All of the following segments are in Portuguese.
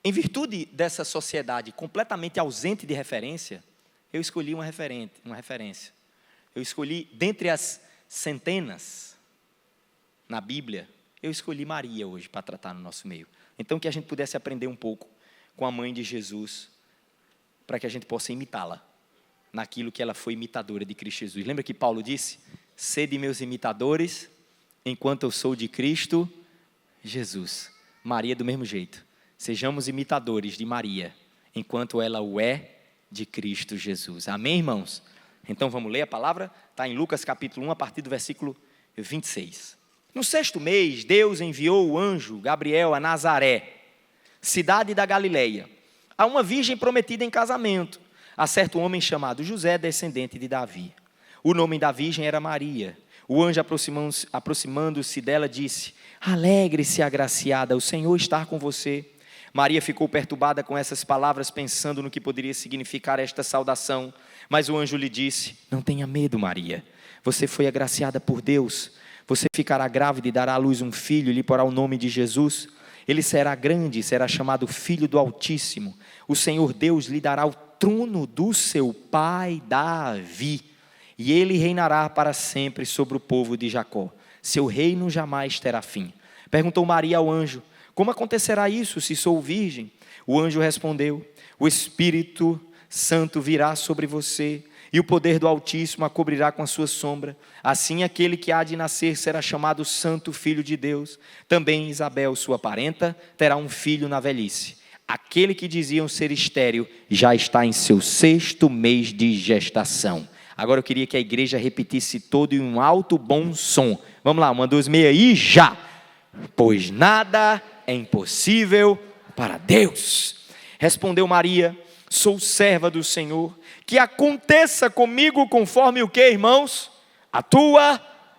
em virtude dessa sociedade completamente ausente de referência, eu escolhi uma referência. Eu escolhi, dentre as centenas na Bíblia, eu escolhi Maria hoje para tratar no nosso meio. Então, que a gente pudesse aprender um pouco com a mãe de Jesus, para que a gente possa imitá-la naquilo que ela foi imitadora de Cristo Jesus. Lembra que Paulo disse: sede meus imitadores, enquanto eu sou de Cristo Jesus. Maria do mesmo jeito. Sejamos imitadores de Maria, enquanto ela o é de Cristo Jesus. Amém, irmãos? Então vamos ler a palavra? Está em Lucas capítulo 1, a partir do versículo 26. No 6º mês, Deus enviou o anjo Gabriel a Nazaré, cidade da Galileia, a uma virgem prometida em casamento, a certo homem chamado José, descendente de Davi. O nome da virgem era Maria. O anjo, aproximando-se dela, disse: alegre-se, agraciada, o Senhor está com você. Maria ficou perturbada com essas palavras, pensando no que poderia significar esta saudação. Mas o anjo lhe disse: não tenha medo, Maria. Você foi agraciada por Deus. Você ficará grávida e dará à luz um filho, e lhe porá o nome de Jesus. Ele será grande e será chamado Filho do Altíssimo. O Senhor Deus lhe dará o trono do seu pai Davi, e ele reinará para sempre sobre o povo de Jacó. Seu reino jamais terá fim. Perguntou Maria ao anjo: como acontecerá isso, se sou virgem? O anjo respondeu: o Espírito Santo virá sobre você, e o poder do Altíssimo a cobrirá com a sua sombra. Assim aquele que há de nascer será chamado Santo Filho de Deus. Também Isabel, sua parenta, terá um filho na velhice. Aquele que diziam ser estéril já está em seu 6º mês de gestação. Agora eu queria que a igreja repetisse todo em um alto bom som. Vamos lá, 1, 2, 3 e já! Pois nada é impossível para Deus. Respondeu Maria: sou serva do Senhor, que aconteça comigo conforme o que, irmãos? A tua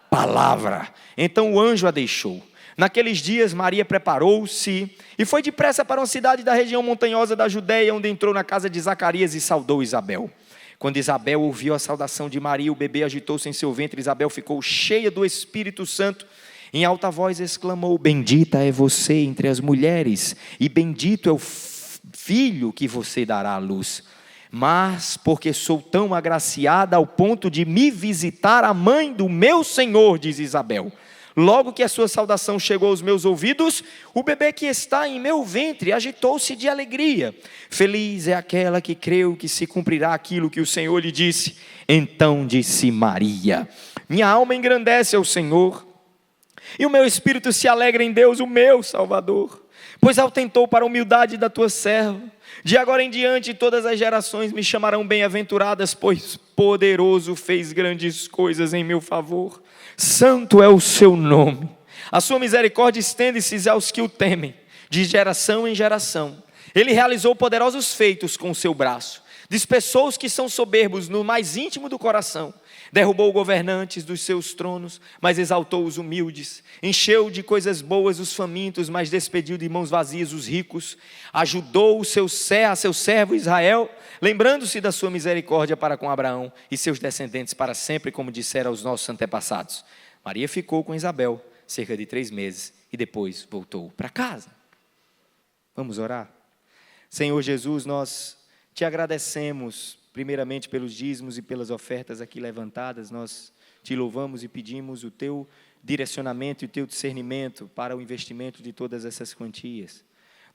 palavra. Então o anjo a deixou. Naqueles dias Maria preparou-se e foi depressa para uma cidade da região montanhosa da Judeia, onde entrou na casa de Zacarias e saudou Isabel. Quando Isabel ouviu a saudação de Maria, o bebê agitou-se em seu ventre. Isabel ficou cheia do Espírito Santo. Em alta voz exclamou: bendita é você entre as mulheres, e bendito é o filho que você dará à luz. Mas porque sou tão agraciada ao ponto de me visitar a mãe do meu Senhor, diz Isabel, logo que a sua saudação chegou aos meus ouvidos, o bebê que está em meu ventre agitou-se de alegria. Feliz é aquela que creu que se cumprirá aquilo que o Senhor lhe disse. Então disse Maria: minha alma engrandece ao Senhor, e o meu espírito se alegra em Deus, o meu Salvador, pois atentou para a humildade da tua serva. De agora em diante todas as gerações me chamarão bem-aventuradas, pois poderoso fez grandes coisas em meu favor. Santo é o seu nome. A sua misericórdia estende-se aos que o temem, de geração em geração. Ele realizou poderosos feitos com o seu braço. Dispersou os que são soberbos no mais íntimo do coração. Derrubou governantes dos seus tronos, mas exaltou os humildes. Encheu de coisas boas os famintos, mas despediu de mãos vazias os ricos. Ajudou a seu servo Israel, lembrando-se da sua misericórdia para com Abraão e seus descendentes para sempre, como dissera aos nossos antepassados. Maria ficou com Isabel cerca de 3 meses e depois voltou para casa. Vamos orar? Senhor Jesus, nós te agradecemos primeiramente pelos dízimos e pelas ofertas aqui levantadas. Nós te louvamos e pedimos o teu direcionamento e o teu discernimento para o investimento de todas essas quantias.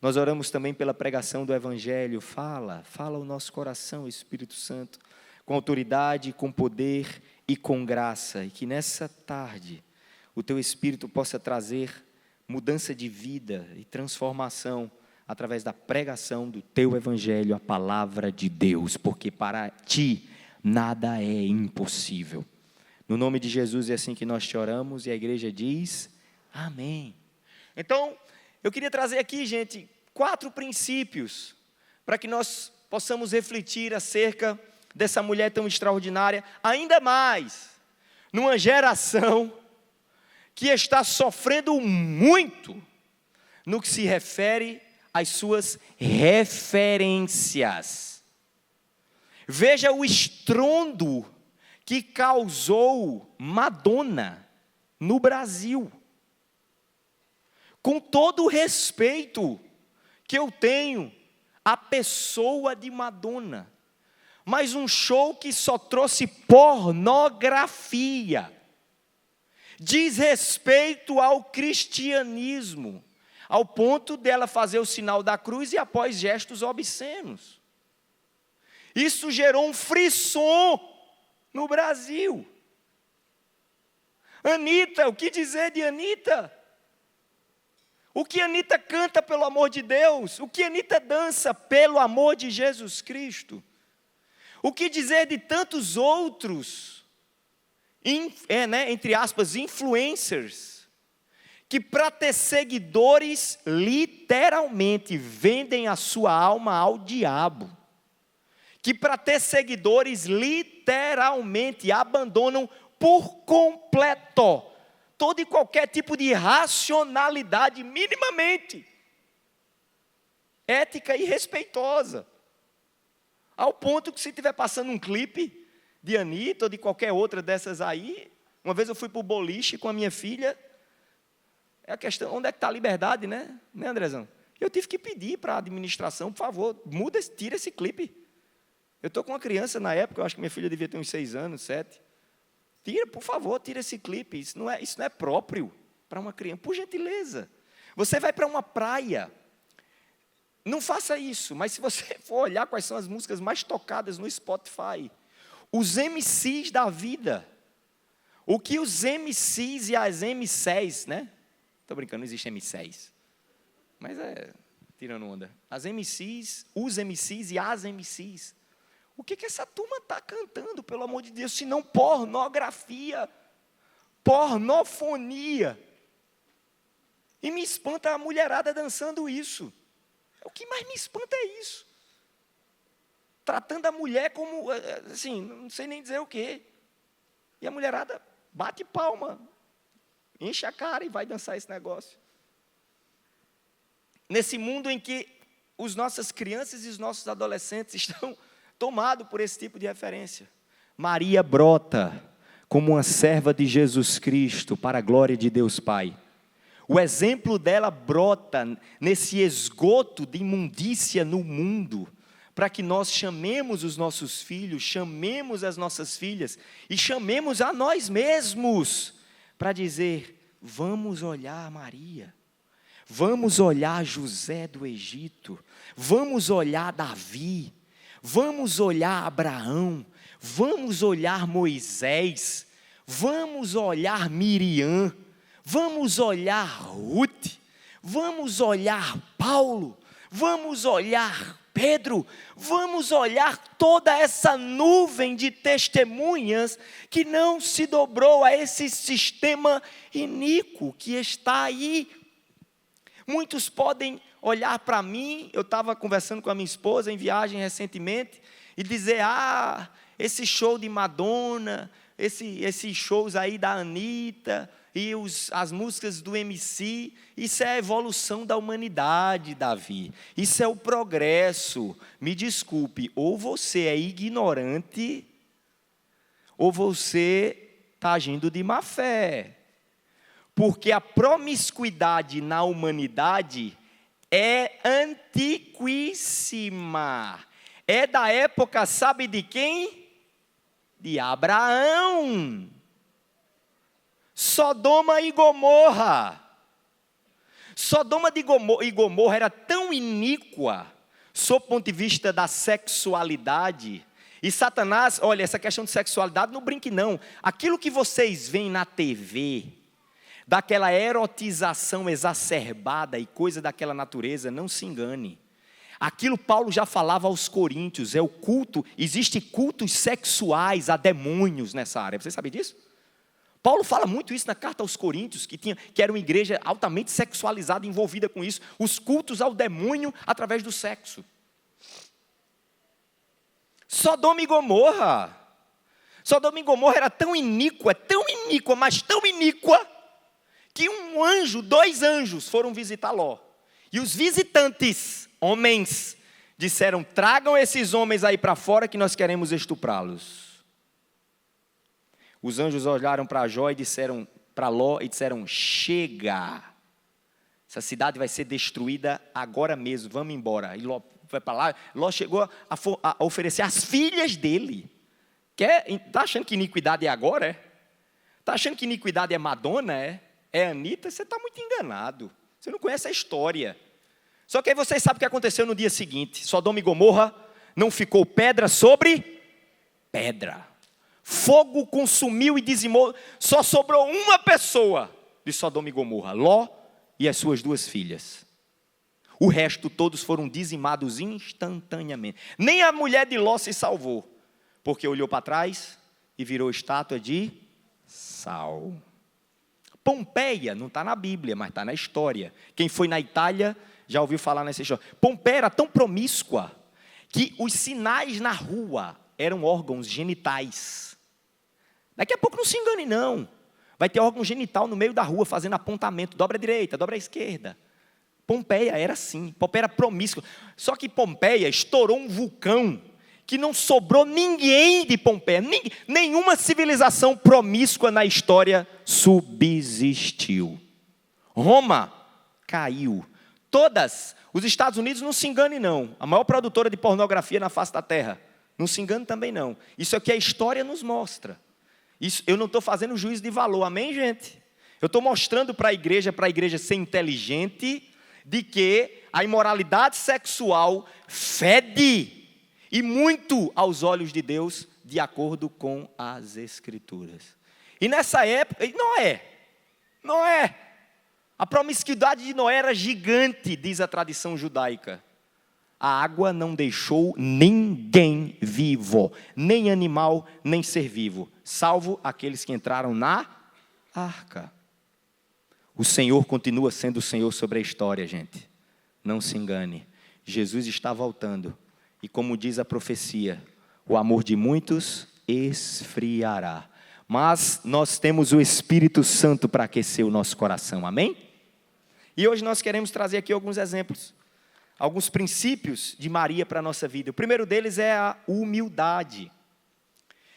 Nós oramos também pela pregação do Evangelho. Fala o nosso coração, Espírito Santo, com autoridade, com poder e com graça. E que nessa tarde o teu Espírito possa trazer mudança de vida e transformação através da pregação do teu Evangelho, a palavra de Deus, porque para ti nada é impossível. No nome de Jesus é assim que nós te oramos, e a igreja diz amém. Então, eu queria trazer aqui, gente, 4 princípios para que nós possamos refletir acerca dessa mulher tão extraordinária, ainda mais numa geração que está sofrendo muito no que se refere às suas referências. Veja o estrondo que causou Madonna no Brasil. Com todo o respeito que eu tenho a pessoa de Madonna, mas um show que só trouxe pornografia, desrespeito ao cristianismo, ao ponto dela fazer o sinal da cruz e após gestos obscenos. Isso gerou um frisson no Brasil. Anitta, o que dizer de Anitta? O que Anitta canta pelo amor de Deus? O que Anitta dança pelo amor de Jesus Cristo? O que dizer de tantos outros, entre aspas, influencers, que para ter seguidores, literalmente vendem a sua alma ao diabo. Que para ter seguidores, literalmente abandonam por completo todo e qualquer tipo de racionalidade, minimamente ética e respeitosa. Ao ponto que se estiver passando um clipe de Anitta ou de qualquer outra dessas aí, uma vez eu fui para o boliche com a minha filha, é a questão, onde é que está a liberdade, né Andrezão? Eu tive que pedir para a administração, por favor, tira esse clipe. Eu estou com uma criança na época, eu acho que minha filha devia ter uns 6 anos, 7. Tira, por favor, tira esse clipe. Isso não é próprio para uma criança. Por gentileza. Você vai para uma praia. Não faça isso, mas se você for olhar quais são as músicas mais tocadas no Spotify, os MCs da vida, o que os MCs e as MCs, né? Estou brincando, não existe MCs. Mas tirando onda. As MCs, os MCs e as MCs. O que essa turma está cantando, pelo amor de Deus, se não pornografia, pornofonia? E me espanta a mulherada dançando isso. O que mais me espanta é isso. Tratando a mulher como, assim, não sei nem dizer o quê. E a mulherada bate palma, enche a cara e vai dançar esse negócio. Nesse mundo em que as nossas crianças e os nossos adolescentes estão tomados por esse tipo de referência. Maria brota como uma serva de Jesus Cristo para a glória de Deus Pai. O exemplo dela brota nesse esgoto de imundícia no mundo, para que nós chamemos os nossos filhos, chamemos as nossas filhas e chamemos a nós mesmos para dizer: vamos olhar Maria, vamos olhar José do Egito, vamos olhar Davi, vamos olhar Abraão, vamos olhar Moisés, vamos olhar Miriam, vamos olhar Ruth, vamos olhar Paulo, vamos olhar Pedro, vamos olhar toda essa nuvem de testemunhas que não se dobrou a esse sistema iníquo que está aí. Muitos podem olhar para mim, eu estava conversando com a minha esposa em viagem recentemente, e dizer: esse show de Madonna, esses shows aí da Anitta, e as músicas do MC, isso é a evolução da humanidade, Davi. Isso é o progresso. Me desculpe, ou você é ignorante, ou você está agindo de má fé. Porque a promiscuidade na humanidade é antiquíssima. É da época, sabe de quem? De Abraão. Sodoma e Gomorra. Sodoma e Gomorra era tão iníqua, sob o ponto de vista da sexualidade. E Satanás, olha, essa questão de sexualidade, não brinque não. Aquilo que vocês veem na TV, daquela erotização exacerbada e coisa daquela natureza, não se engane. Aquilo Paulo já falava aos coríntios, é o culto, existe cultos sexuais a demônios nessa área. Você sabe disso? Paulo fala muito isso na carta aos coríntios, que era uma igreja altamente sexualizada, envolvida com isso, os cultos ao demônio através do sexo. Sodoma e Gomorra era tão iníqua, mas tão iníqua, que dois anjos foram visitar Ló. E os visitantes, homens, disseram: tragam esses homens aí para fora que nós queremos estuprá-los. Os anjos olharam para Jó e disseram para Ló e disseram: chega, Essa cidade vai ser destruída agora mesmo, vamos embora. E Ló vai para lá. Ló chegou a oferecer as filhas dele. Está achando que iniquidade é agora? Está achando que iniquidade é Madonna? É Anitta? Você está muito enganado. Você não conhece a história. Só que aí vocês sabem o que aconteceu no dia seguinte. Sodoma e Gomorra não ficou pedra sobre pedra. Fogo consumiu e dizimou. Só sobrou uma pessoa de Sodoma e Gomorra, Ló e as suas 2 filhas. O resto todos foram dizimados instantaneamente. Nem a mulher de Ló se salvou, porque olhou para trás e virou estátua de sal. Pompeia não está na Bíblia, mas está na história. Quem foi na Itália já ouviu falar nessa história. Pompeia era tão promíscua que os sinais na rua eram órgãos genitais. Daqui a pouco não se engane não. Vai ter órgão genital no meio da rua fazendo apontamento. Dobra a direita, dobra a esquerda. Pompeia era assim. Pompeia era promíscua. Só que Pompeia estourou um vulcão que não sobrou ninguém de Pompeia. Nenhuma civilização promíscua na história subsistiu. Roma caiu. Todas. Os Estados Unidos, não se engane não. A maior produtora de pornografia na face da terra. Não se engane também não. Isso é o que a história nos mostra. Isso, eu não estou fazendo juízo de valor, amém, gente? Eu estou mostrando para a igreja ser inteligente, de que a imoralidade sexual fede, e muito aos olhos de Deus, de acordo com as Escrituras. E nessa época, Noé, a promiscuidade de Noé era gigante, diz a tradição judaica. A água não deixou ninguém vivo, nem animal, nem ser vivo, salvo aqueles que entraram na arca. O Senhor continua sendo o Senhor sobre a história, gente. Não se engane. Jesus está voltando. E como diz a profecia, o amor de muitos esfriará. Mas nós temos o Espírito Santo para aquecer o nosso coração, amém? E hoje nós queremos trazer aqui alguns exemplos. Alguns princípios de Maria para a nossa vida. O primeiro deles é a humildade.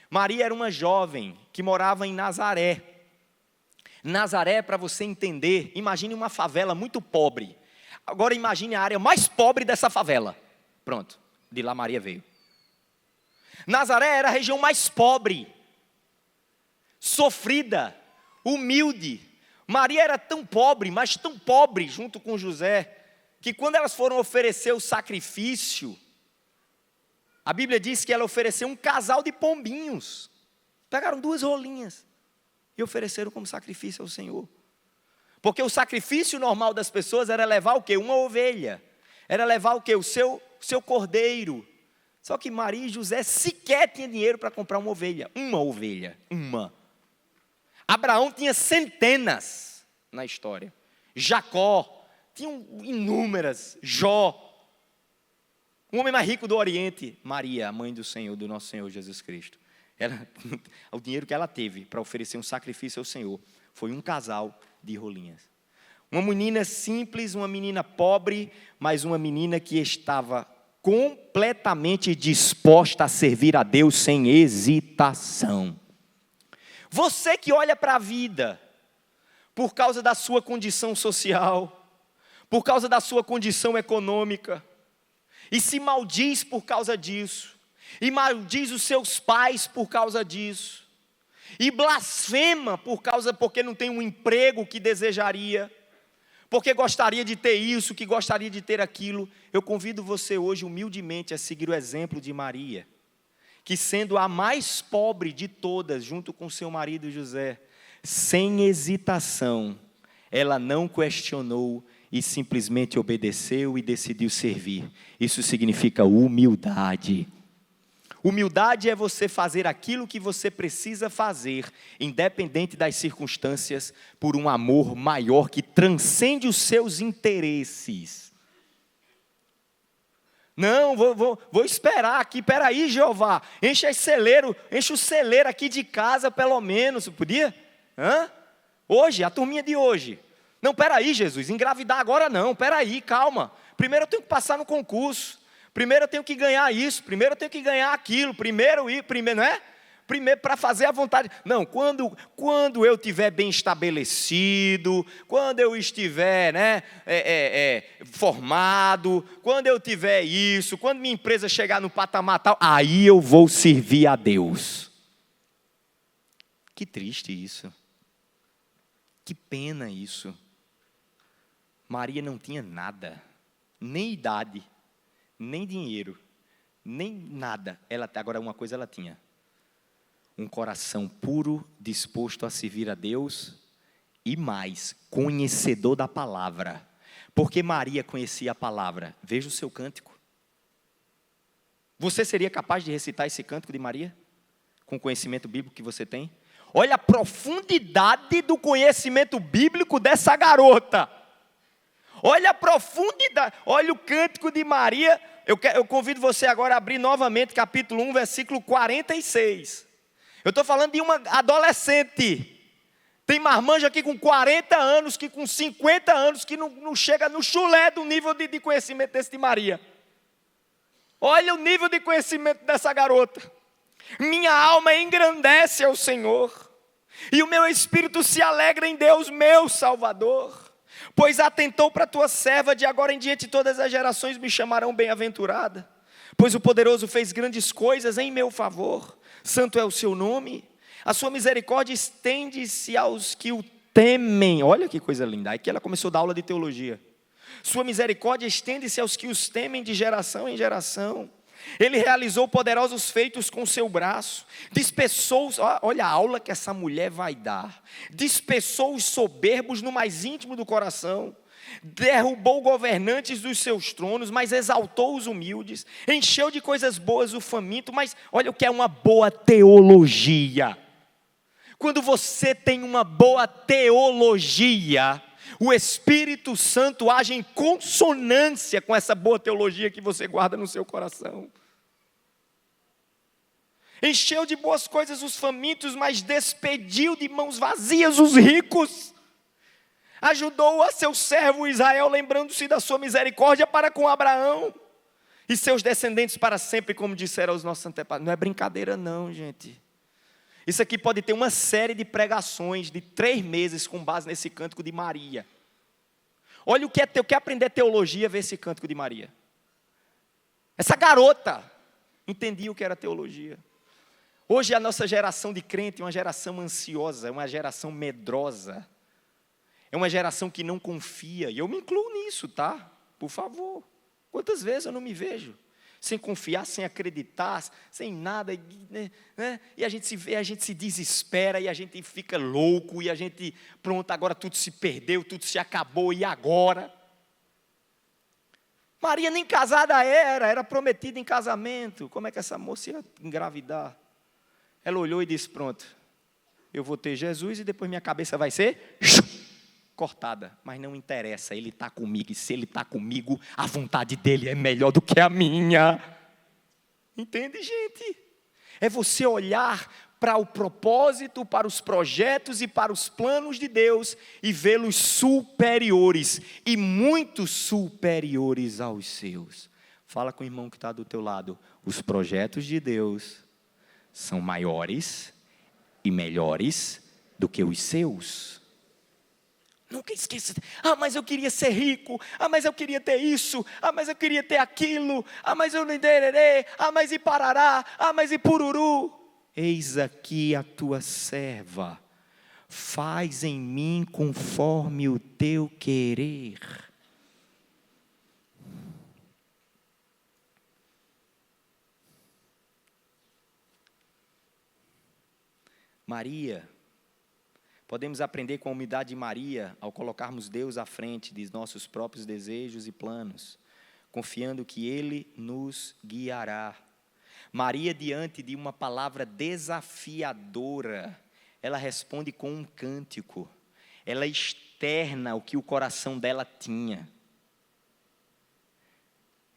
Maria era uma jovem que morava em Nazaré. Nazaré, para você entender, imagine uma favela muito pobre. Agora imagine a área mais pobre dessa favela. Pronto, de lá Maria veio. Nazaré era a região mais pobre, sofrida, humilde. Maria era tão pobre, mas tão pobre junto com José, que quando elas foram oferecer o sacrifício, a Bíblia diz que ela ofereceu um casal de pombinhos. Pegaram 2 rolinhas e ofereceram como sacrifício ao Senhor. Porque o sacrifício normal das pessoas era levar o quê? Uma ovelha. Era levar o quê? O seu cordeiro. Só que Maria e José sequer tinham dinheiro para comprar uma ovelha. Uma ovelha. Uma. Abraão tinha centenas na história. Jacó. Tinham inúmeras. Jó. O homem mais rico do Oriente, Maria, a mãe do Senhor, do nosso Senhor Jesus Cristo. O dinheiro que ela teve para oferecer um sacrifício ao Senhor foi um casal de rolinhas. Uma menina simples, uma menina pobre, mas uma menina que estava completamente disposta a servir a Deus sem hesitação. Você que olha para a vida por causa da sua condição social, por causa da sua condição econômica, e se maldiz por causa disso, e maldiz os seus pais por causa disso, e blasfema porque não tem um emprego que desejaria, porque gostaria de ter isso, que gostaria de ter aquilo. Eu convido você hoje humildemente a seguir o exemplo de Maria, que sendo a mais pobre de todas, junto com seu marido José, sem hesitação, ela não questionou e simplesmente obedeceu e decidiu servir. Isso significa humildade. Humildade é você fazer aquilo que você precisa fazer, independente das circunstâncias, por um amor maior que transcende os seus interesses. Não, vou esperar aqui, peraí, Jeová, enche o celeiro aqui de casa pelo menos, podia? Hoje, a turminha de hoje. Não, peraí, Jesus, engravidar agora não, peraí, calma. Primeiro eu tenho que passar no concurso, primeiro eu tenho que ganhar isso, primeiro eu tenho que ganhar aquilo, primeiro, não é? Primeiro, para fazer a vontade. Não, quando eu estiver bem estabelecido, quando eu estiver formado, quando eu tiver isso, quando minha empresa chegar no patamar tal, aí eu vou servir a Deus. Que triste isso. Que pena isso. Maria não tinha nada, nem idade, nem dinheiro, nem nada. Agora, uma coisa ela tinha: um coração puro, disposto a servir a Deus, e mais, conhecedor da palavra. Porque Maria conhecia a palavra. Veja o seu cântico. Você seria capaz de recitar esse cântico de Maria? Com o conhecimento bíblico que você tem? Olha a profundidade do conhecimento bíblico dessa garota. Olha a profundidade. Olha o cântico de Maria. Eu convido você agora a abrir novamente capítulo 1, versículo 46. Eu estou falando de uma adolescente. Tem marmanjo aqui com 40 anos, que com 50 anos, que não chega no chulé do nível de conhecimento desse de Maria. Olha o nível de conhecimento dessa garota. Minha alma engrandece ao Senhor, e o meu espírito se alegra em Deus, meu Salvador. Pois atentou para a tua serva, de agora em diante todas as gerações me chamarão bem-aventurada. Pois o poderoso fez grandes coisas em meu favor, santo é o seu nome. A sua misericórdia estende-se aos que o temem. Olha que coisa linda, aqui ela começou a dar aula de teologia. Sua misericórdia estende-se aos que os temem de geração em geração. Ele realizou poderosos feitos com seu braço, dispersou, olha a aula que essa mulher vai dar, dispersou os soberbos no mais íntimo do coração, derrubou governantes dos seus tronos, mas exaltou os humildes, encheu de coisas boas o faminto. Mas olha o que é uma boa teologia. Quando você tem uma boa teologia, o Espírito Santo age em consonância com essa boa teologia que você guarda no seu coração. Encheu de boas coisas os famintos, mas despediu de mãos vazias os ricos. Ajudou a seu servo Israel, lembrando-se da sua misericórdia para com Abraão e seus descendentes para sempre, como disseram aos nossos antepassados. Não é brincadeira não, gente. Isso aqui pode ter uma série de pregações de 3 meses com base nesse cântico de Maria. Olha o que é teu, quer aprender teologia, ver esse cântico de Maria. Essa garota entendia o que era teologia. Hoje a nossa geração de crente é uma geração ansiosa, é uma geração medrosa. É uma geração que não confia, e eu me incluo nisso, tá? Por favor. Quantas vezes eu não me vejo sem confiar, sem acreditar, sem nada, né? E a gente se vê, a gente se desespera, e a gente fica louco, e a gente, pronto, agora tudo se perdeu, tudo se acabou, e agora? Maria nem casada era prometida em casamento. Como é que essa moça ia engravidar? Ela olhou e disse: pronto, eu vou ter Jesus e depois minha cabeça vai ser cortada, mas não interessa, Ele está comigo, e se Ele está comigo, a vontade dEle é melhor do que a minha. Entende, gente? É você olhar para o propósito, para os projetos e para os planos de Deus e vê-los superiores, e muito superiores aos seus. Fala com o irmão que está do teu lado: os projetos de Deus são maiores e melhores do que os seus. Nunca esqueça. Mas eu queria ser rico. Mas eu queria ter isso. Mas eu queria ter aquilo. Mas eu não endererei. Mas e parará. Mas e pururu. Eis aqui a tua serva. Faz em mim conforme o teu querer. Maria. Podemos aprender com a humildade de Maria ao colocarmos Deus à frente de nossos próprios desejos e planos, confiando que Ele nos guiará. Maria, diante de uma palavra desafiadora, ela responde com um cântico. Ela externa o que o coração dela tinha.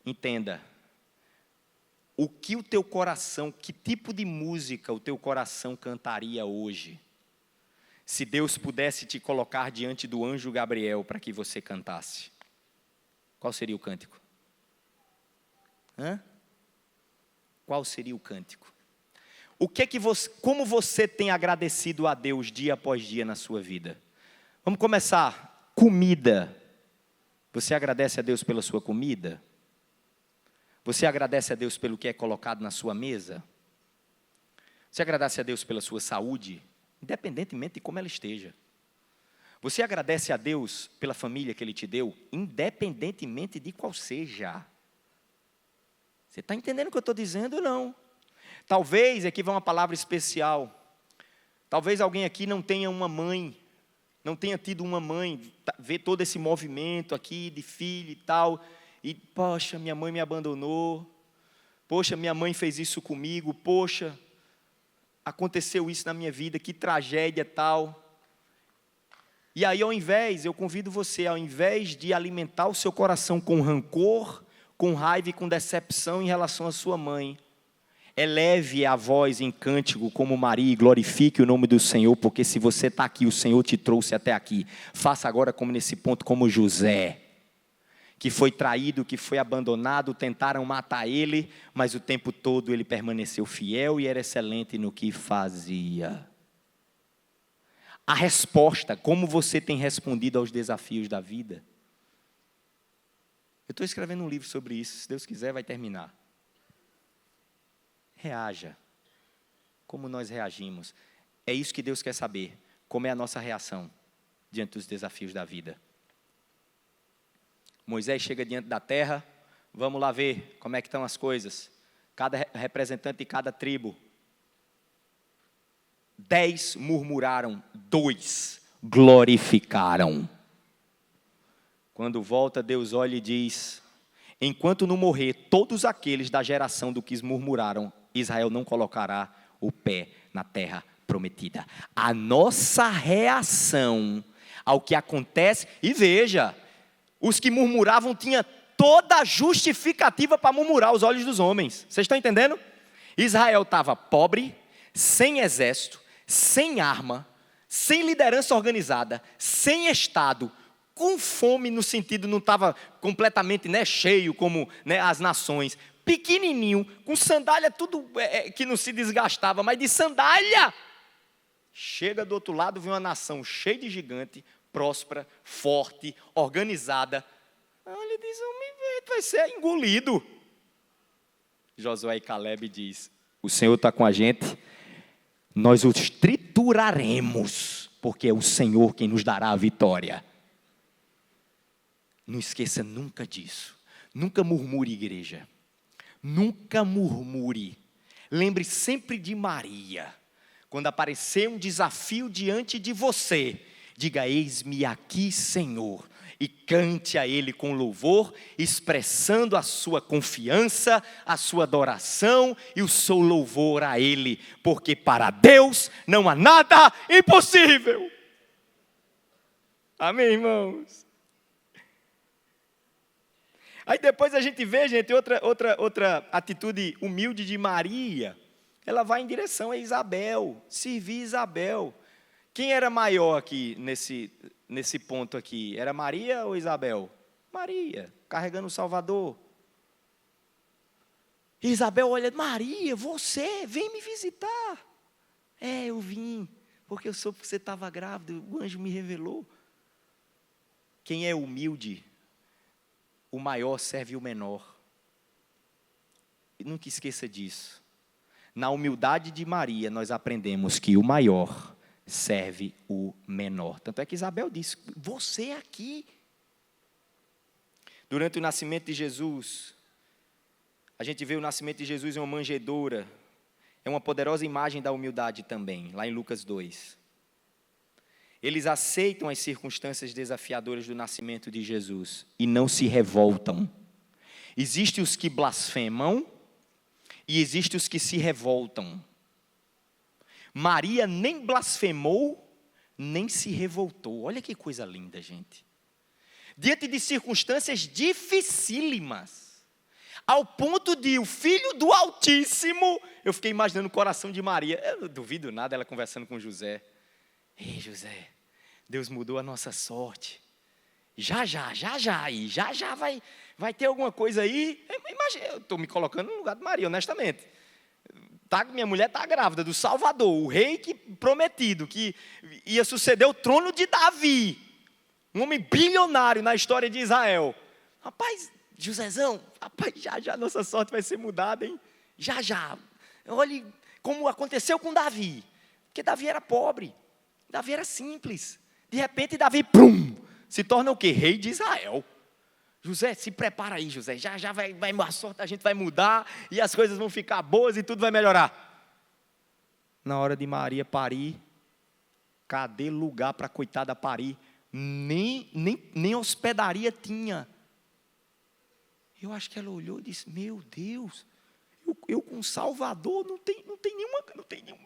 Entenda, o que o teu coração, que tipo de música o teu coração cantaria hoje? Se Deus pudesse te colocar diante do anjo Gabriel para que você cantasse, qual seria o cântico? Qual seria o cântico? Como você tem agradecido a Deus dia após dia na sua vida? Vamos começar. Comida. Você agradece a Deus pela sua comida? Você agradece a Deus pelo que é colocado na sua mesa? Você agradece a Deus pela sua saúde, independentemente de como ela esteja? Você agradece a Deus pela família que Ele te deu, independentemente de qual seja? Você está entendendo o que eu estou dizendo ou não? Talvez, aqui vai uma palavra especial, talvez alguém aqui não tenha uma mãe, não tenha tido uma mãe, vê todo esse movimento aqui de filho e tal, e, poxa, minha mãe me abandonou, poxa, minha mãe fez isso comigo, poxa, aconteceu isso na minha vida, que tragédia tal. E aí, eu convido você, ao invés de alimentar o seu coração com rancor, com raiva e com decepção em relação à sua mãe, eleve a voz em cântico como Maria e glorifique o nome do Senhor, porque se você está aqui, o Senhor te trouxe até aqui. Faça agora como nesse ponto, como José, que foi traído, que foi abandonado, tentaram matar ele, mas o tempo todo ele permaneceu fiel e era excelente no que fazia. A resposta, como você tem respondido aos desafios da vida? Eu estou escrevendo um livro sobre isso, se Deus quiser vai terminar. Reaja, como nós reagimos. É isso que Deus quer saber, como é a nossa reação diante dos desafios da vida. Moisés chega diante da terra, vamos lá ver como é que estão as coisas. Cada representante de cada tribo. 10 murmuraram, 2 glorificaram. Quando volta, Deus olha e diz: enquanto não morrer todos aqueles da geração do que murmuraram, Israel não colocará o pé na terra prometida. A nossa reação ao que acontece, e veja, os que murmuravam tinham toda a justificativa para murmurar aos olhos dos homens. Vocês estão entendendo? Israel estava pobre, sem exército, sem arma, sem liderança organizada, sem Estado, com fome no sentido, não estava completamente cheio como as nações, pequenininho, com sandália tudo que não se desgastava, mas de sandália. Chega do outro lado, vem uma nação cheia de gigante, próspera, forte, organizada. Ele diz, vai ser engolido. Josué e Caleb diz, o Senhor está com a gente, nós os trituraremos, porque é o Senhor quem nos dará a vitória. Não esqueça nunca disso. Nunca murmure, igreja. Nunca murmure. Lembre sempre de Maria. Quando aparecer um desafio diante de você, diga, eis-me aqui, Senhor. E cante a Ele com louvor, expressando a sua confiança, a sua adoração e o seu louvor a Ele. Porque para Deus não há nada impossível. Amém, irmãos? Aí depois a gente vê, gente, outra atitude humilde de Maria. Ela vai em direção a Isabel, servir Isabel. Quem era maior aqui nesse ponto aqui? Era Maria ou Isabel? Maria, carregando o Salvador. Isabel olha, Maria, você, vem me visitar. Eu vim, porque eu soube que você estava grávida, o anjo me revelou. Quem é humilde, o maior serve o menor. E nunca esqueça disso. Na humildade de Maria, nós aprendemos que o maior serve o menor. Tanto é que Isabel disse, você aqui. Durante o nascimento de Jesus, a gente vê o nascimento de Jesus em uma manjedoura. É uma poderosa imagem da humildade também, lá em Lucas 2. Eles aceitam as circunstâncias desafiadoras do nascimento de Jesus e não se revoltam. Existem os que blasfemam e existem os que se revoltam. Maria nem blasfemou, nem se revoltou. Olha que coisa linda, gente. Diante de circunstâncias dificílimas, ao ponto de o Filho do Altíssimo, eu fiquei imaginando o coração de Maria. Eu não duvido nada ela conversando com José. Ei, José, Deus mudou a nossa sorte. Já vai ter alguma coisa aí. Imagina, eu estou me colocando no lugar de Maria, honestamente. Minha mulher está grávida do Salvador, o rei prometido, que ia suceder o trono de Davi. Um homem bilionário na história de Israel. Rapaz, Josézão, rapaz, já nossa sorte vai ser mudada, hein? Já. Olhe como aconteceu com Davi. Porque Davi era pobre, Davi era simples. De repente, Davi, se torna o quê? Rei de Israel. José, se prepara aí, José. Já vai, a sorte, a gente vai mudar e as coisas vão ficar boas e tudo vai melhorar. Na hora de Maria parir, cadê lugar para a coitada parir? Nem hospedaria tinha. Eu acho que ela olhou e disse: meu Deus, eu com Salvador não tem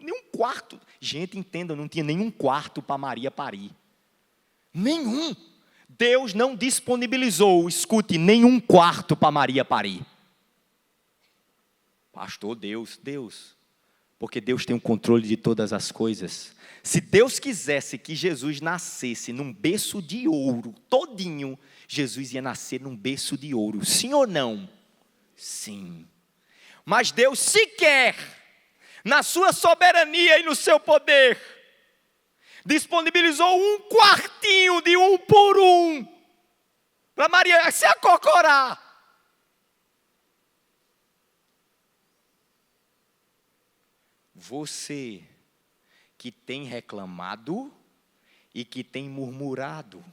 nenhum quarto. Gente, entenda, não tinha nenhum quarto para Maria parir. Nenhum. Deus não disponibilizou, escute, nenhum quarto para Maria parir. Pastor, Deus. Porque Deus tem o controle de todas as coisas. Se Deus quisesse que Jesus nascesse num berço de ouro, todinho, Jesus ia nascer num berço de ouro. Sim ou não? Sim. Mas Deus sequer, na sua soberania e no seu poder, disponibilizou um quartinho de 1 por 1 para Maria se acocorar. Você que tem reclamado e que tem murmurado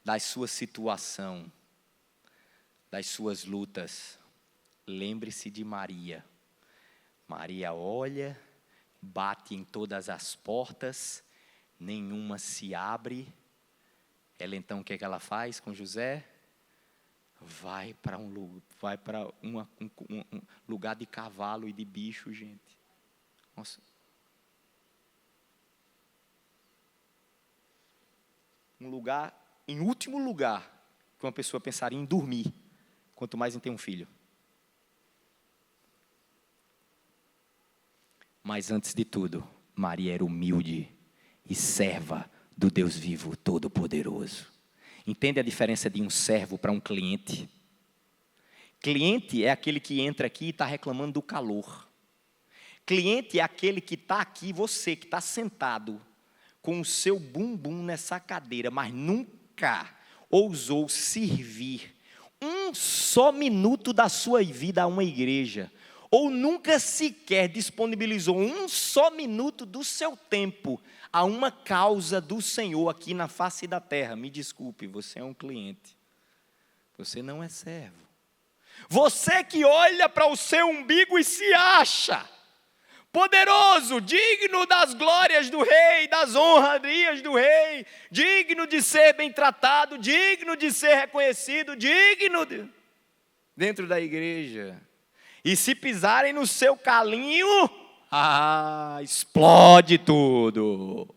da sua situação, das suas lutas, lembre-se de Maria. Maria olha, bate em todas as portas, nenhuma se abre. Ela então, o que ela faz com José? Vai para um lugar de cavalo e de bicho, gente. Nossa. Um lugar, em último lugar, que uma pessoa pensaria em dormir, quanto mais em ter um filho. Mas antes de tudo, Maria era humilde e serva do Deus vivo todo-poderoso. Entende a diferença de um servo para um cliente? Cliente é aquele que entra aqui e está reclamando do calor. Cliente é aquele que está aqui, você que está sentado com o seu bumbum nessa cadeira, mas nunca ousou servir um só minuto da sua vida a uma igreja, ou nunca sequer disponibilizou um só minuto do seu tempo a uma causa do Senhor aqui na face da terra. Me desculpe, você é um cliente. Você não é servo. Você que olha para o seu umbigo e se acha poderoso, digno das glórias do rei, das honrarias do rei, digno de ser bem tratado, digno de ser reconhecido, dentro da igreja. E se pisarem no seu calinho, explode tudo.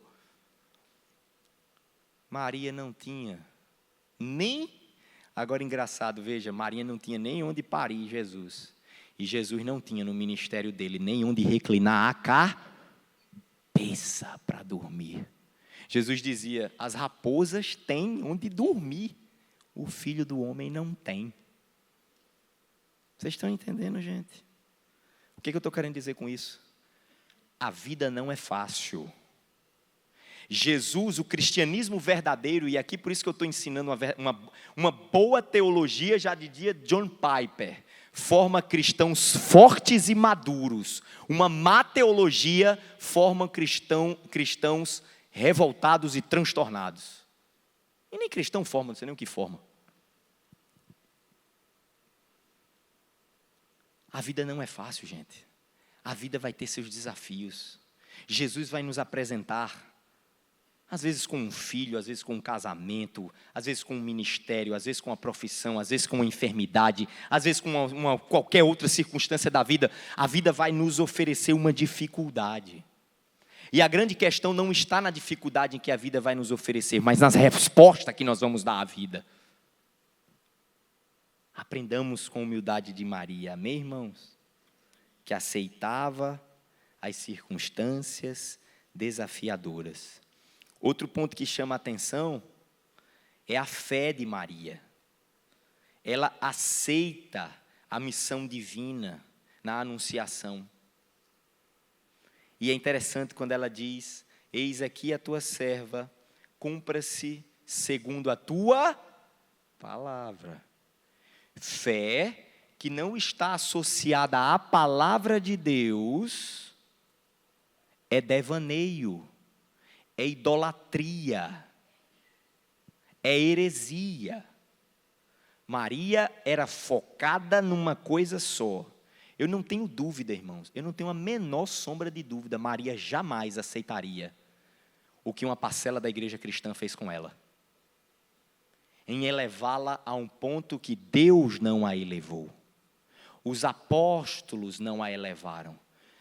Maria não tinha agora engraçado, veja, Maria não tinha nem onde parir Jesus. E Jesus não tinha no ministério dele nem onde reclinar a cabeça para dormir. Jesus dizia: as raposas têm onde dormir, o Filho do Homem não tem. Vocês estão entendendo, gente? O que eu estou querendo dizer com isso? A vida não é fácil. Jesus, o cristianismo verdadeiro, e aqui por isso que eu estou ensinando uma boa teologia, já diria John Piper, forma cristãos fortes e maduros. Uma má teologia forma cristãos revoltados e transtornados. E nem cristão forma, não sei nem o que forma. A vida não é fácil, gente. A vida vai ter seus desafios. Jesus vai nos apresentar, às vezes com um filho, às vezes com um casamento, às vezes com um ministério, às vezes com uma profissão, às vezes com uma enfermidade, às vezes com qualquer outra circunstância da vida. A vida vai nos oferecer uma dificuldade. E a grande questão não está na dificuldade em que a vida vai nos oferecer, mas nas respostas que nós vamos dar à vida. Aprendamos com a humildade de Maria, amém, irmãos? Que aceitava as circunstâncias desafiadoras. Outro ponto que chama a atenção é a fé de Maria. Ela aceita a missão divina na anunciação. E é interessante quando ela diz: eis aqui a tua serva, cumpra-se segundo a tua palavra. Fé que não está associada à palavra de Deus é devaneio, é idolatria, é heresia. Maria era focada numa coisa só. Eu não tenho dúvida, irmãos, eu não tenho a menor sombra de dúvida, Maria jamais aceitaria o que uma parcela da igreja cristã fez com ela, em elevá-la a um ponto que Deus não a elevou. Os apóstolos não a elevaram.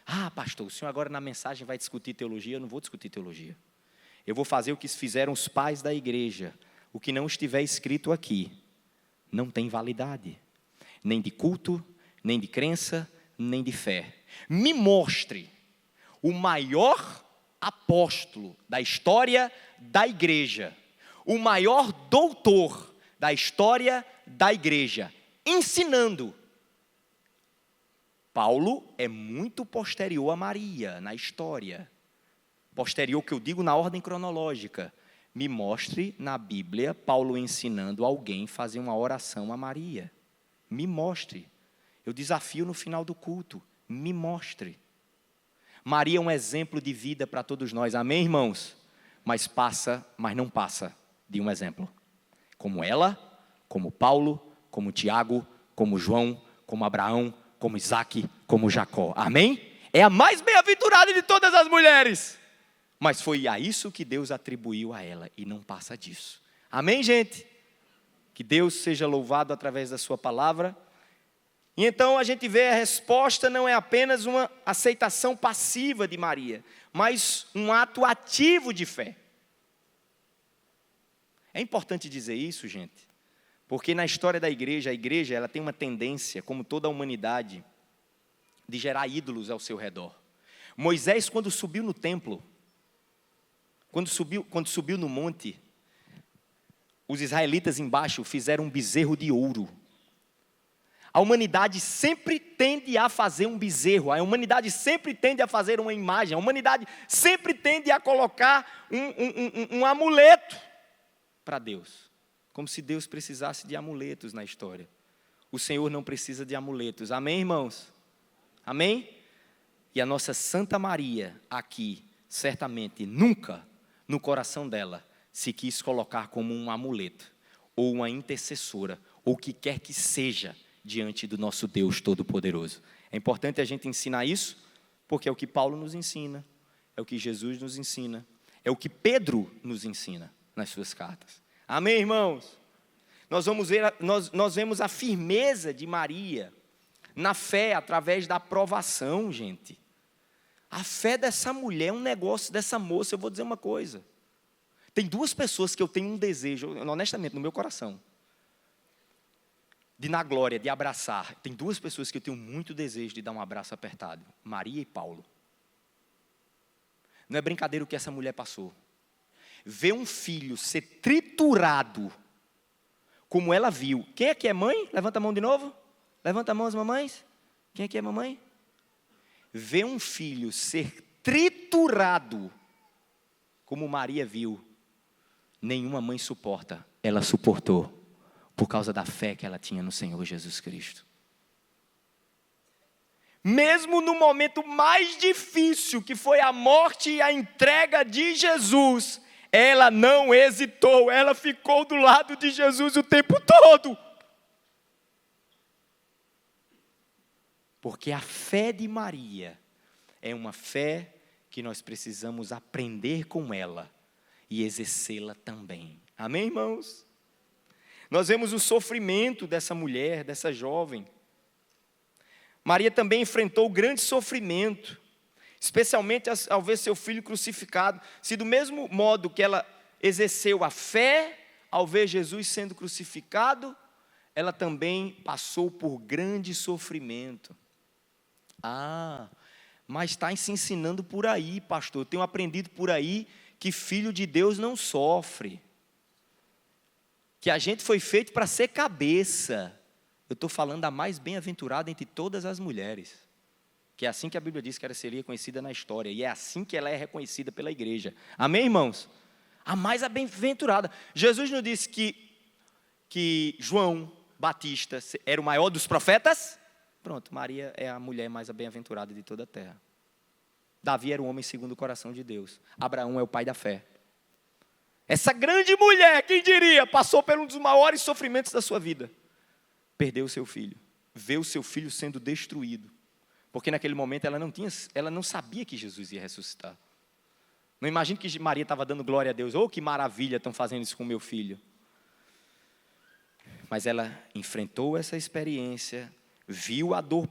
Ah, pastor, o senhor agora na mensagem vai discutir teologia? Eu não vou discutir teologia. Eu vou fazer o que fizeram os pais da igreja. O que não estiver escrito aqui não tem validade, nem de culto, nem de crença, nem de fé. Me mostre o maior apóstolo da história da igreja, o maior doutor da história da igreja, ensinando. Paulo é muito posterior a Maria na história. Posterior, que eu digo na ordem cronológica. Me mostre na Bíblia Paulo ensinando alguém a fazer uma oração a Maria. Me mostre. Eu desafio no final do culto. Me mostre. Maria é um exemplo de vida para todos nós. Amém, irmãos? Mas não passa de um exemplo. Como ela, como Paulo, como Tiago, como João, como Abraão, como Isaac, como Jacó. Amém? É a mais bem-aventurada de todas as mulheres. Mas foi a isso que Deus atribuiu a ela, e não passa disso. Amém, gente? Que Deus seja louvado através da sua palavra. E então a gente vê a resposta não é apenas uma aceitação passiva de Maria, mas um ato ativo de fé. É importante dizer isso, gente, porque na história da igreja, a igreja ela tem uma tendência, como toda a humanidade, de gerar ídolos ao seu redor. Moisés, quando subiu no templo, quando subiu no monte, os israelitas embaixo fizeram um bezerro de ouro. A humanidade sempre tende a fazer um bezerro, a humanidade sempre tende a fazer uma imagem, a humanidade sempre tende a colocar um amuleto para Deus, como se Deus precisasse de amuletos na história. O Senhor não precisa de amuletos, amém, irmãos? Amém? E a nossa Santa Maria aqui, certamente, nunca no coração dela se quis colocar como um amuleto, ou uma intercessora, ou o que quer que seja, diante do nosso Deus Todo-Poderoso. É importante a gente ensinar isso, porque é o que Paulo nos ensina, é o que Jesus nos ensina, é o que Pedro nos ensina nas suas cartas. Amém, irmãos? Nós vemos a firmeza de Maria na fé, através da aprovação, gente. A fé dessa mulher é um negócio, dessa moça. Eu vou dizer uma coisa. Tem duas pessoas que eu tenho um desejo, honestamente, no meu coração, de na glória, de abraçar. Tem duas pessoas que eu tenho muito desejo de dar um abraço apertado. Maria e Paulo. Não é brincadeira o que essa mulher passou. Ver um filho ser triturado, como ela viu. Quem é que é mãe? Levanta a mão de novo. Levanta a mão as mamães. Quem é que é mamãe? Ver um filho ser triturado, como Maria viu, nenhuma mãe suporta. Ela suportou, por causa da fé que ela tinha no Senhor Jesus Cristo. Mesmo no momento mais difícil, que foi a morte e a entrega de Jesus, ela não hesitou, ela ficou do lado de Jesus o tempo todo. Porque a fé de Maria é uma fé que nós precisamos aprender com ela e exercê-la também. Amém, irmãos? Nós vemos o sofrimento dessa mulher, dessa jovem. Maria também enfrentou grande sofrimento, especialmente ao ver seu filho crucificado. Se do mesmo modo que ela exerceu a fé ao ver Jesus sendo crucificado, ela também passou por grande sofrimento. Ah, mas está se ensinando por aí, pastor. Eu tenho aprendido por aí que filho de Deus não sofre. Que a gente foi feito para ser cabeça. Eu estou falando da mais bem-aventurada entre todas as mulheres. porque é assim que a Bíblia diz que ela seria conhecida na história, e é assim que ela é reconhecida pela igreja. Amém, irmãos? A mais bem-aventurada. Jesus não disse que João Batista era o maior dos profetas? Pronto, Maria é a mulher mais bem-aventurada de toda a terra. Davi era o homem segundo o coração de Deus. Abraão é o pai da fé. Essa grande mulher, quem diria, passou por um dos maiores sofrimentos da sua vida. Perdeu o seu filho. Vê o seu filho sendo destruído. Porque naquele momento ela não sabia que Jesus ia ressuscitar. Não imagine que Maria estava dando glória a Deus. Oh, que maravilha, estão fazendo isso com o meu filho. Mas ela enfrentou essa experiência, viu a dor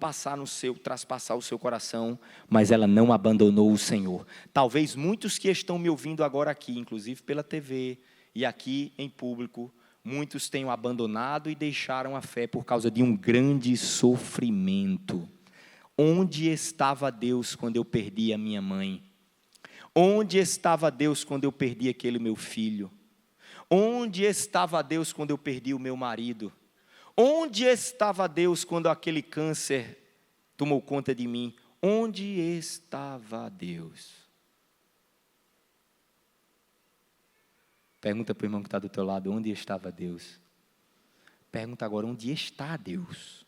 traspassar o seu coração, mas ela não abandonou o Senhor. Talvez muitos que estão me ouvindo agora aqui, inclusive pela TV e aqui em público, muitos tenham abandonado e deixaram a fé por causa de um grande sofrimento. Onde estava Deus quando eu perdi a minha mãe? Onde estava Deus quando eu perdi aquele meu filho? Onde estava Deus quando eu perdi o meu marido? Onde estava Deus quando aquele câncer tomou conta de mim? Onde estava Deus? Pergunta para o irmão que está do teu lado, onde estava Deus? Pergunta agora, onde está Deus?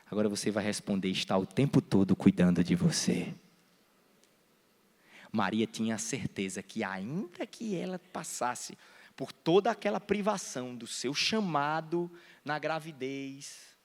Agora você vai responder, está o tempo todo cuidando de você. Maria tinha a certeza que ainda que ela passasse por toda aquela privação do seu chamado na gravidez,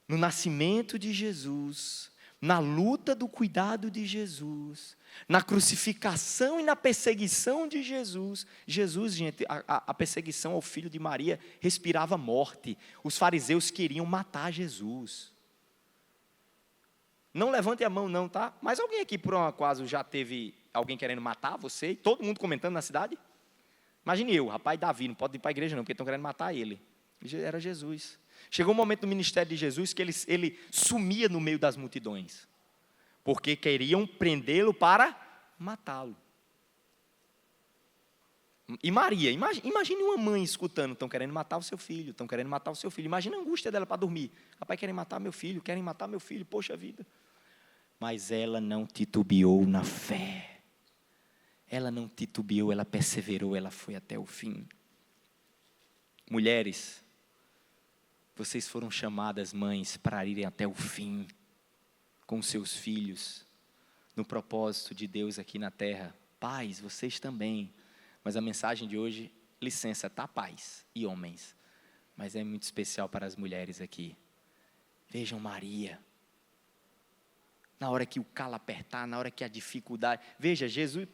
no nascimento de Jesus, na luta do cuidado de Jesus, na crucificação e na perseguição de Jesus. Jesus, gente, a perseguição ao filho de Maria respirava morte. Os fariseus queriam matar Jesus. Não levante a mão não, tá? Mas alguém aqui por um acaso já teve alguém querendo matar você? E todo mundo comentando na cidade? Imagine eu, rapaz Davi, não pode ir para a igreja não, porque estão querendo matar ele. Era Jesus. Chegou um momento no ministério de Jesus que ele sumia no meio das multidões. Porque queriam prendê-lo para matá-lo. E Maria, imagine uma mãe escutando, estão querendo matar o seu filho, estão querendo matar o seu filho. Imagina a angústia dela para dormir. Rapaz, querem matar meu filho, poxa vida. Mas ela não titubeou na fé. Ela não titubeou, ela perseverou, ela foi até o fim. Mulheres, vocês foram chamadas, mães, para irem até o fim com seus filhos, no propósito de Deus aqui na terra. Pais, vocês também. Mas a mensagem de hoje, licença, tá, pais e homens, mas é muito especial para as mulheres aqui. Vejam Maria. Na hora que o calo apertar, na hora que a dificuldade... Veja, Jesus...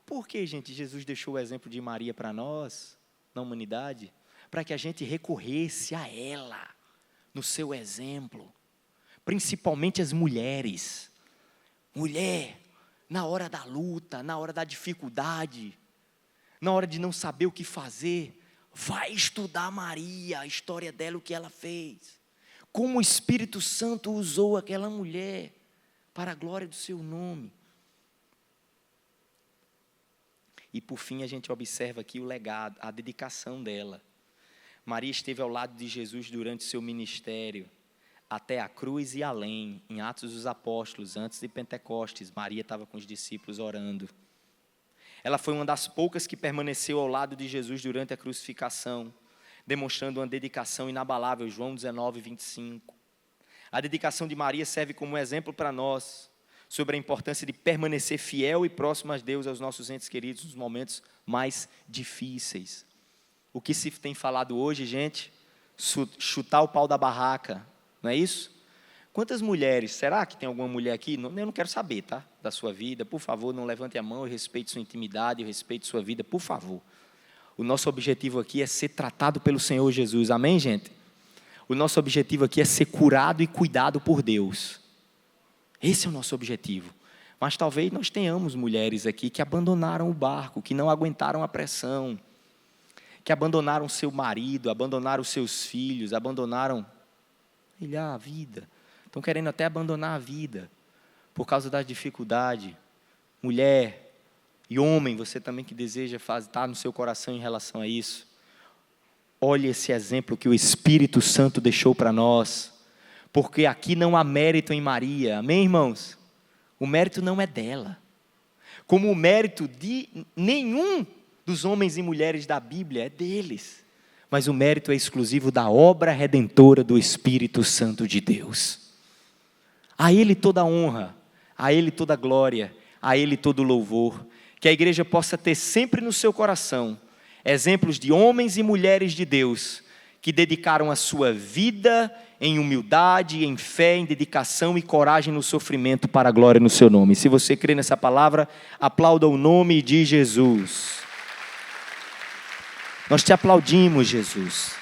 Por que, gente, Jesus deixou o exemplo de Maria para nós, na humanidade? Para que a gente recorresse a ela, no seu exemplo. Principalmente as mulheres. Mulher, na hora da luta, na hora da dificuldade, na hora de não saber o que fazer, vai estudar Maria, a história dela, o que ela fez. Como o Espírito Santo usou aquela mulher para a glória do seu nome. E por fim a gente observa aqui o legado, a dedicação dela. Maria esteve ao lado de Jesus durante seu ministério, até a cruz e além, em Atos dos Apóstolos, antes de Pentecostes. Maria estava com os discípulos orando. Ela foi uma das poucas que permaneceu ao lado de Jesus durante a crucificação, demonstrando uma dedicação inabalável, João 19, 25. A dedicação de Maria serve como exemplo para nós, sobre a importância de permanecer fiel e próximo a Deus, aos nossos entes queridos, nos momentos mais difíceis. O que se tem falado hoje, gente? Chutar o pau da barraca, não é isso? Quantas mulheres, será que tem alguma mulher aqui? Eu não quero saber, tá? Da sua vida, por favor, não levante a mão, eu respeito sua intimidade, eu respeito sua vida, por favor. O nosso objetivo aqui é ser tratado pelo Senhor Jesus, amém, gente? O nosso objetivo aqui é ser curado e cuidado por Deus. Esse é o nosso objetivo. Mas talvez nós tenhamos mulheres aqui que abandonaram o barco, que não aguentaram a pressão, que abandonaram seu marido, abandonaram seus filhos, abandonaram a vida. Estão querendo até abandonar a vida por causa da dificuldade. Mulher e homem, você também que deseja estar no seu coração em relação a isso. Olhe esse exemplo que o Espírito Santo deixou para nós. Porque aqui não há mérito em Maria, amém, irmãos? O mérito não é dela. Como o mérito de nenhum dos homens e mulheres da Bíblia é deles. Mas o mérito é exclusivo da obra redentora do Espírito Santo de Deus. A Ele toda a honra, a Ele toda a glória, a Ele todo o louvor. Que a igreja possa ter sempre no seu coração exemplos de homens e mulheres de Deus que dedicaram a sua vida em humildade, em fé, em dedicação e coragem no sofrimento para a glória no seu nome. Se você crê nessa palavra, aplauda o nome de Jesus. Nós te aplaudimos, Jesus.